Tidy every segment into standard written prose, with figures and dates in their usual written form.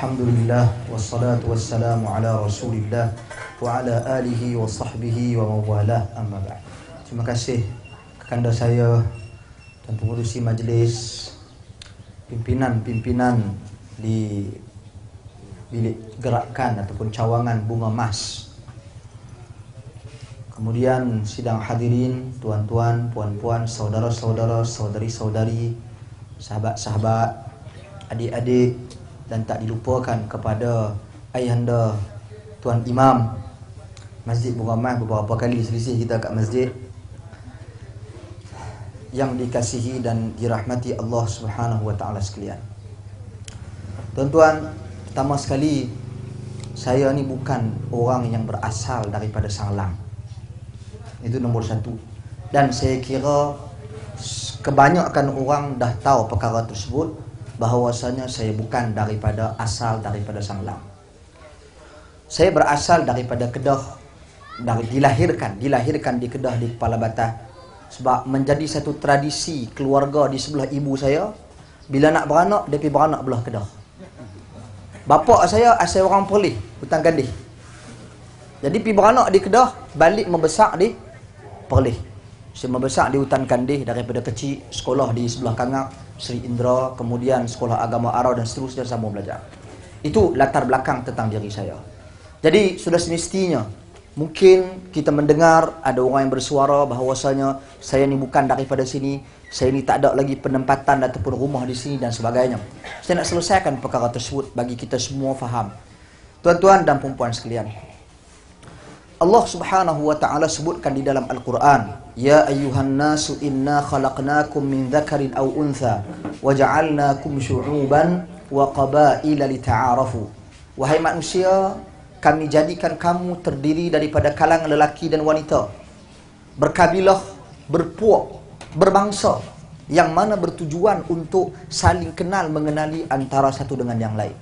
Alhamdulillah wassalatu wassalamu ala Rasulillah wa ala alihi wa sahbihi wa mawalah, amma ba'd. Terima kasih kepada saya dan pengurusi majlis, pimpinan di bilik gerakan ataupun cawangan Bunga Mas. Kemudian sidang hadirin, tuan-tuan, puan-puan, saudara-saudara, saudari-saudari, sahabat-sahabat, adik-adik, dan tak dilupakan kepada ayahanda Tuan Imam Masjid Bunga Mas. Beberapa kali selisih kita kat masjid, yang dikasihi dan dirahmati Allah Subhanahu wa taala sekalian. Tuan-tuan, pertama sekali, saya ni bukan orang yang berasal daripada Sanglang. Itu nombor satu. Dan saya kira kebanyakan orang dah tahu perkara tersebut, bahawasanya saya bukan asal daripada Sanglang. Saya berasal daripada Kedah, dilahirkan di Kedah, di Kepala Batah. Sebab menjadi satu tradisi keluarga di sebelah ibu saya, bila nak beranak, dia pergi beranak belah Kedah. Bapa saya asal orang Perlis, Hutan Kandih. Jadi pergi beranak di Kedah, balik membesar di Perlis. Saya membesar di Hutan Kandih daripada kecil, sekolah di sebelah Kangap, Sri Indra, kemudian sekolah agama Arau dan seterusnya sambung belajar. Itu latar belakang tentang diri saya. Jadi sudah semestinya mungkin kita mendengar ada orang yang bersuara bahawasanya saya ni bukan daripada sini, saya ni tak ada lagi penempatan ataupun rumah di sini dan sebagainya. Saya nak selesaikan perkara tersebut bagi kita semua faham. Tuan-tuan dan puan-puan sekalian, Allah Subhanahu wa taala sebutkan di dalam Al-Quran, ya ayyuhan nasu inna khalaqnakum min dzakarin aw untha wa ja'alnakum syu'uban wa qabaila lita'arafu. Wahai manusia, kami jadikan kamu terdiri daripada kalangan lelaki dan wanita, berkabilah, berpuak, berbangsa, yang mana bertujuan untuk saling kenal mengenali antara satu dengan yang lain.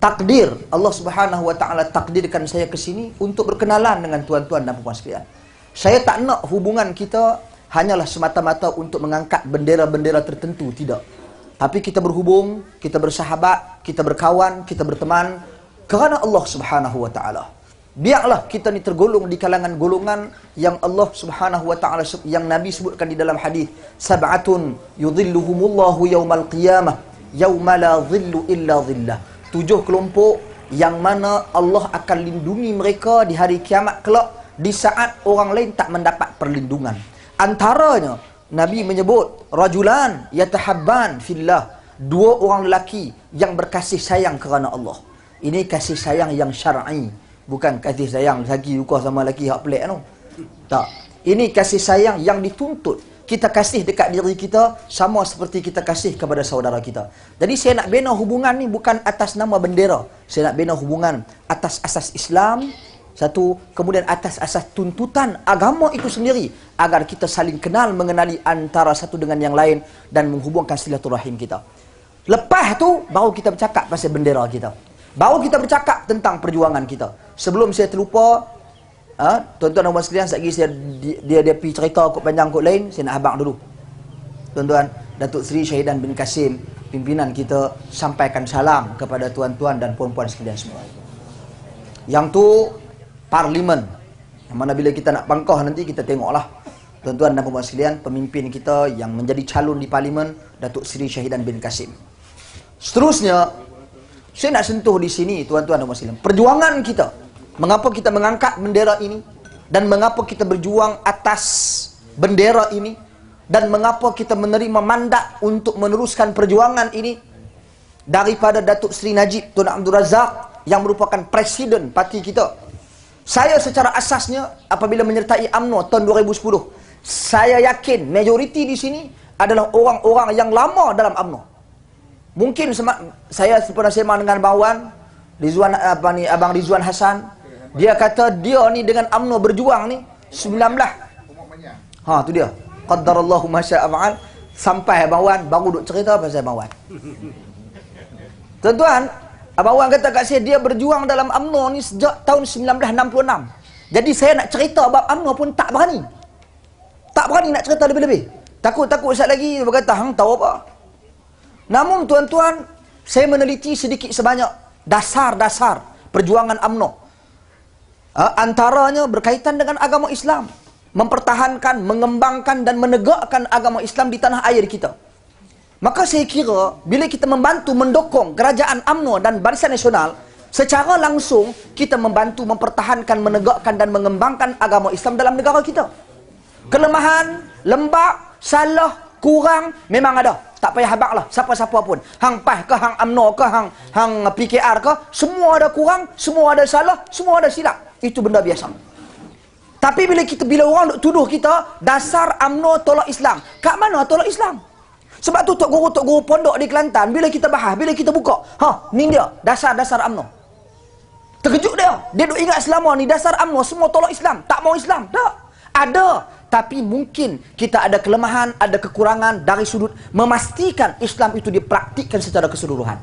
Takdir, Allah Subhanahu wa taala takdirkan saya ke sini untuk berkenalan dengan tuan-tuan dan puan sekalian. Saya tak nak hubungan kita hanyalah semata-mata untuk mengangkat bendera-bendera tertentu, tidak. Tapi kita berhubung, kita bersahabat, kita berkawan, kita berteman kerana Allah Subhanahu wa taala. Biarlah kita ni tergolong di kalangan golongan yang Allah Subhanahu wa taala, yang Nabi sebutkan di dalam hadis, sab'atun yudhilluhumullahu yaumal qiyamah yauma la dhillu illa dhillah. 7 kelompok yang mana Allah akan lindungi mereka di hari kiamat kelak, di saat orang lain tak mendapat perlindungan. Antaranya Nabi menyebut rajulan yatahabban fillah, 2 orang lelaki yang berkasih sayang kerana Allah. Ini kasih sayang yang syar'i, bukan kasih sayang lagi suka sama lelaki hak pelik tu. Tak. Ini kasih sayang yang dituntut. Kita kasih dekat diri kita sama seperti kita kasih kepada saudara kita. Jadi saya nak bina hubungan ni bukan atas nama bendera. Saya nak bina hubungan atas asas Islam, satu, kemudian atas asas tuntutan agama itu sendiri, agar kita saling kenal mengenali antara satu dengan yang lain dan menghubungkan silaturahim kita. Lepas tu baru kita bercakap pasal bendera kita. Baru kita bercakap tentang perjuangan kita. Sebelum saya terlupa, tuan-tuan dan puan sekalian, sekejap lagi dia pergi cerita kot panjang kot lain, saya nak habaq dulu. Tuan-tuan, Datuk Seri Syahidan bin Kasim, pimpinan kita, sampaikan salam kepada tuan-tuan dan puan-puan sekalian semua. Yang tu parlimen, yang mana bila kita nak pangkah nanti kita tengoklah. Tuan-tuan dan puan-puan sekalian, pemimpin kita yang menjadi calon di parlimen, Datuk Seri Syahidan bin Kasim. Seterusnya, saya nak sentuh di sini tuan-tuan dan puan sekalian, perjuangan kita. Mengapa kita mengangkat bendera ini, dan mengapa kita berjuang atas bendera ini, dan mengapa kita menerima mandat untuk meneruskan perjuangan ini daripada Datuk Seri Najib Tun Abdul Razak yang merupakan presiden parti kita. Saya secara asasnya apabila menyertai UMNO tahun 2010, saya yakin majoriti di sini adalah orang-orang yang lama dalam UMNO. Mungkin saya pernah sembang dengan Abang Rizwan Hasan. Dia kata dia ni dengan UMNO berjuang ni 19. Tu dia. Qaddarallahu ma syaa fa'al. Sampai Abang Wan baru duk cerita pasal Abang Wan. Tuan-tuan, Abang Wan kata kat saya dia berjuang dalam UMNO ni sejak tahun 1966. Jadi saya nak cerita bab UMNO pun tak berani. Tak berani nak cerita lebih-lebih. Takut-takut sekali lagi dia berkata hang tahu apa. Namun tuan-tuan, saya meneliti sedikit sebanyak Dasar-dasar perjuangan UMNO. Antaranya berkaitan dengan agama Islam. Mempertahankan, mengembangkan dan menegakkan agama Islam di tanah air kita. Maka saya kira, bila kita membantu mendukung kerajaan UMNO dan Barisan Nasional, secara langsung kita membantu mempertahankan, menegakkan dan mengembangkan agama Islam dalam negara kita. Kelemahan, lembab, salah, kurang, memang ada. Tak payah habaq lah, siapa-siapa pun. Hang PAS ke, hang UMNO ke, hang PKR ke, semua ada kurang, semua ada salah, semua ada silap. Itu benda biasa. Tapi bila orang nak tuduh kita, dasar UMNO tolak Islam. Kat mana tolak Islam? Sebab tu tok guru pondok di Kelantan, bila kita bahas, bila kita buka, ni dia, dasar-dasar UMNO. Terkejut dia. Dia duk ingat selama ni, dasar UMNO semua tolak Islam. Tak mau Islam. Tak. Ada. Tapi mungkin kita ada kelemahan, ada kekurangan dari sudut memastikan Islam itu dipraktikkan secara keseluruhan.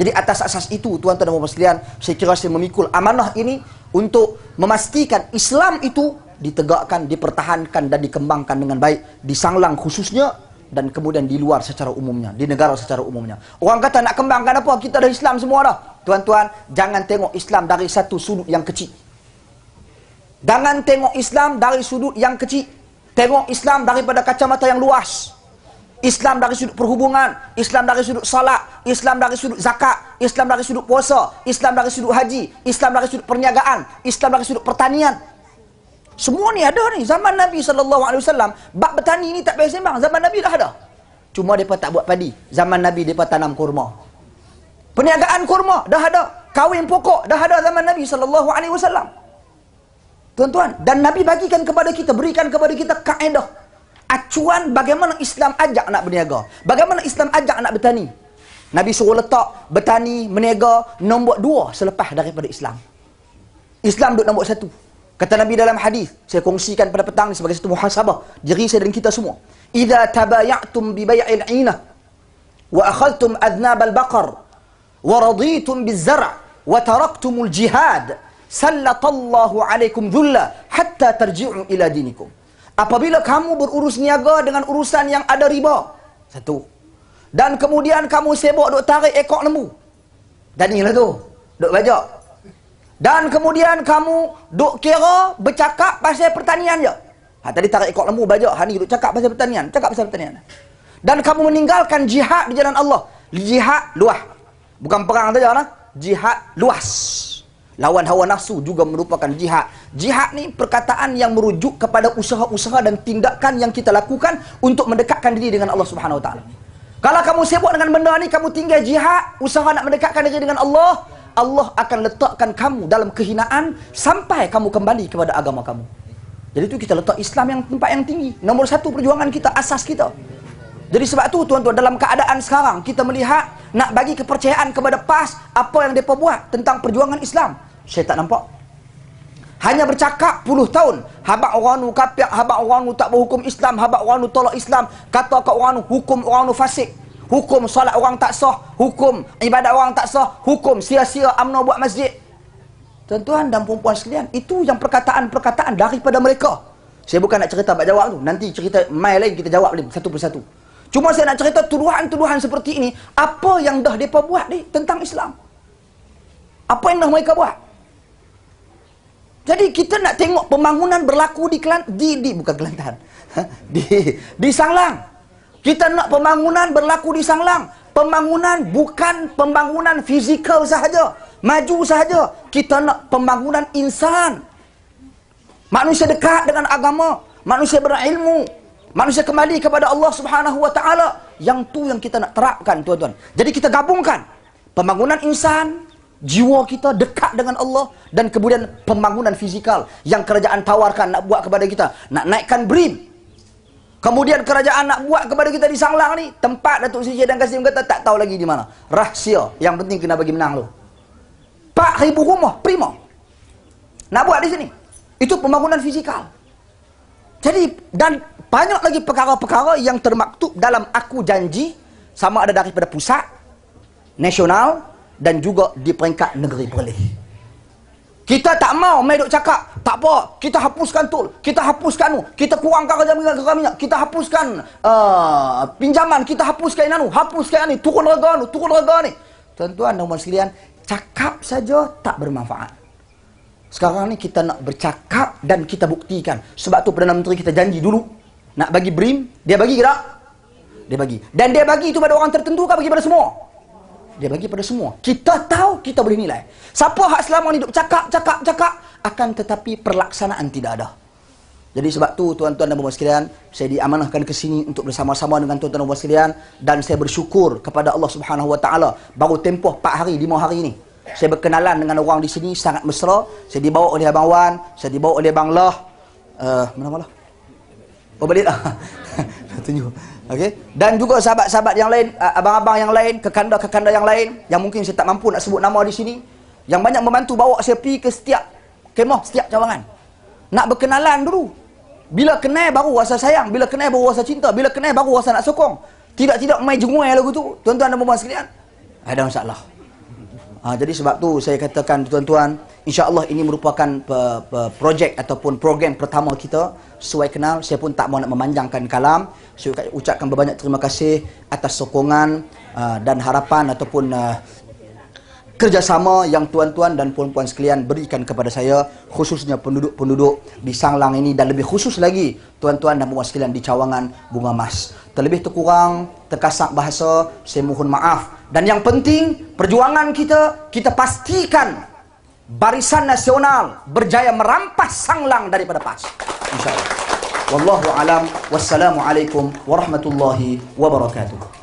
Jadi atas asas itu, tuan-tuan dan puan-puan sekalian, saya kira saya memikul amanah ini untuk memastikan Islam itu ditegakkan, dipertahankan dan dikembangkan dengan baik di Sanglang khususnya dan kemudian di luar secara umumnya, di negara secara umumnya. Orang kata nak kembangkan apa? Kita dah Islam semua dah. Tuan-tuan, jangan tengok Islam dari satu sudut yang kecil. Jangan tengok Islam dari sudut yang kecil. Tengok Islam daripada kacamata yang luas. Islam dari sudut perhubungan, Islam dari sudut salat, Islam dari sudut zakat, Islam dari sudut puasa, Islam dari sudut haji, Islam dari sudut perniagaan, Islam dari sudut pertanian. Semua ni ada ni. Zaman Nabi SAW, bab bertani ni tak payah sembang. Zaman Nabi dah ada. Cuma mereka tak buat padi. Zaman Nabi mereka tanam kurma. Perniagaan kurma dah ada. Kahwin pokok dah ada zaman Nabi SAW. Tuan-tuan, dan Nabi bagikan kepada kita, berikan kepada kita kaedah, acuan bagaimana Islam ajak nak berniaga, bagaimana Islam ajak nak bertani. Nabi suruh letak bertani, berniaga nombor 2 selepas daripada Islam. Islam duduk nombor 1. Kata Nabi dalam hadis, saya kongsikan pada petang ni sebagai satu muhasabah diri saya dan kita semua. Idza tabaya'tum bi bai'il 'inah wa akhadhtum adnab al-baqar wa raditum biz-zar' wa taraktumul jihad sallatallahu alaikum dhulla hatta tarji'u ila dinikum. Apabila kamu berurus niaga dengan urusan yang ada riba, satu, dan kemudian kamu sibuk duk tarik ekor lembu, dan inilah tu duk bajak, dan kemudian kamu duk kira bercakap pasal pertanian je. Tadi tarik ekor lembu bajak, hari ni duk cakap pasal pertanian, dan kamu meninggalkan jihad di jalan Allah. Jihad luas, bukan perang saja lah, jihad luas. Lawan hawa nafsu juga merupakan jihad. Jihad ni perkataan yang merujuk kepada usaha-usaha dan tindakan yang kita lakukan untuk mendekatkan diri dengan Allah Subhanahu Wa Taala. Kalau kamu sibuk dengan benda ni, kamu tinggal jihad, usaha nak mendekatkan diri dengan Allah, Allah akan letakkan kamu dalam kehinaan sampai kamu kembali kepada agama kamu. Jadi itu kita letak Islam yang tempat yang tinggi. Nombor 1 perjuangan kita, asas kita. Jadi sebab tu tuan-tuan, dalam keadaan sekarang kita melihat nak bagi kepercayaan kepada PAS apa yang mereka buat tentang perjuangan Islam. Saya tak nampak. Hanya bercakap puluh tahun. Habaq orang nu kafir, habaq orang nu tak berhukum Islam, habaq orang nu tolak Islam, kata kat orang nu hukum orang nu fasik, hukum solat orang tak sah, hukum ibadat orang tak sah, hukum sia-sia UMNO buat masjid. Tuan-tuan dan puan-puan sekalian, itu yang perkataan-perkataan daripada mereka. Saya bukan nak cerita bab jawab tu. Nanti cerita mai lain kita jawab satu persatu. Cuma saya nak cerita tuduhan-tuduhan seperti ini, apa yang dah mereka buat ni tentang Islam. Apa yang dah mereka buat? Jadi kita nak tengok pembangunan berlaku di Sanglang. Kita nak pembangunan berlaku di Sanglang. Pembangunan bukan pembangunan fizikal sahaja, maju sahaja. Kita nak pembangunan insan. Manusia dekat dengan agama, manusia berilmu, manusia kembali kepada Allah Subhanahu Wa Taala. Yang tu yang kita nak terapkan, tuan-tuan. Jadi kita gabungkan pembangunan insan, jiwa kita dekat dengan Allah, dan kemudian pembangunan fizikal yang kerajaan tawarkan nak buat kepada kita, nak naikkan BRIM. Kemudian kerajaan nak buat kepada kita di Sanglang ni, tempat Datuk Seri dan Kasim kata tak tahu lagi di mana. Rahsia, yang penting kena bagi menang lu. 4,000 rumah prima nak buat di sini. Itu pembangunan fizikal. Jadi, dan banyak lagi perkara-perkara yang termaktub dalam aku janji, sama ada daripada pusat, nasional, dan juga di peringkat negeri perleh. Kita tak mau main duk cakap, tak apa, kita hapuskan tol, kita hapuskan kita kurangkan kerja minyak, kita hapuskan pinjaman, kita hapuskan hapuskan ni, turun harga ni. Tuan-tuan dan puan sekalian, cakap saja tak bermanfaat. Sekarang ni kita nak bercakap dan kita buktikan. Sebab tu Perdana Menteri kita janji dulu nak bagi BRIM, dia bagi ke tak? Dia bagi. Dan dia bagi itu pada orang tertentu ke bagi pada semua? Dia bagi pada semua. Kita tahu, kita boleh nilai. Siapa hak selama ni duk cakap, akan tetapi pelaksanaan tidak ada. Jadi sebab tu tuan-tuan dan puan sekalian, saya diamanahkan ke sini untuk bersama-sama dengan tuan-tuan dan puan sekalian, dan saya bersyukur kepada Allah Subhanahu Wa Taala baru tempoh 4 hari 5 hari ni saya berkenalan dengan orang di sini sangat mesra. Saya dibawa oleh Abang Wan, saya dibawa oleh Bang Lah. Mana? Oh, balik lah. Tunjuk. Okey. Dan juga sahabat-sahabat yang lain, abang-abang yang lain, kekanda-kekanda yang lain yang mungkin saya tak mampu nak sebut nama di sini, yang banyak membantu bawa saya pergi ke setiap kemah, setiap cawangan. Nak berkenalan dulu. Bila kenal baru rasa sayang, bila kenal baru rasa cinta, bila kenal baru rasa nak sokong. Tidak main jenguai lagu tu. Tuan-tuan dan puan sekalian, ada masalah. Jadi sebab tu saya katakan tuan-tuan, insya-Allah ini merupakan projek ataupun program pertama kita. Sesuai kenal, saya pun tak mau nak memanjangkan kalam. Saya ucapkan berbanyak terima kasih atas sokongan dan harapan ataupun kerjasama yang tuan-tuan dan puan-puan sekalian berikan kepada saya, khususnya penduduk-penduduk di Sanglang ini, dan lebih khusus lagi tuan-tuan dan puan sekalian di Cawangan Bunga Mas. Terlebih terkurang terkasar bahasa, saya mohon maaf. Dan yang penting, perjuangan kita pastikan Barisan Nasional berjaya merampas Sanglang daripada PAS, insya-Allah. Wallahu alam. Wassalamualaikum warahmatullahi wabarakatuh.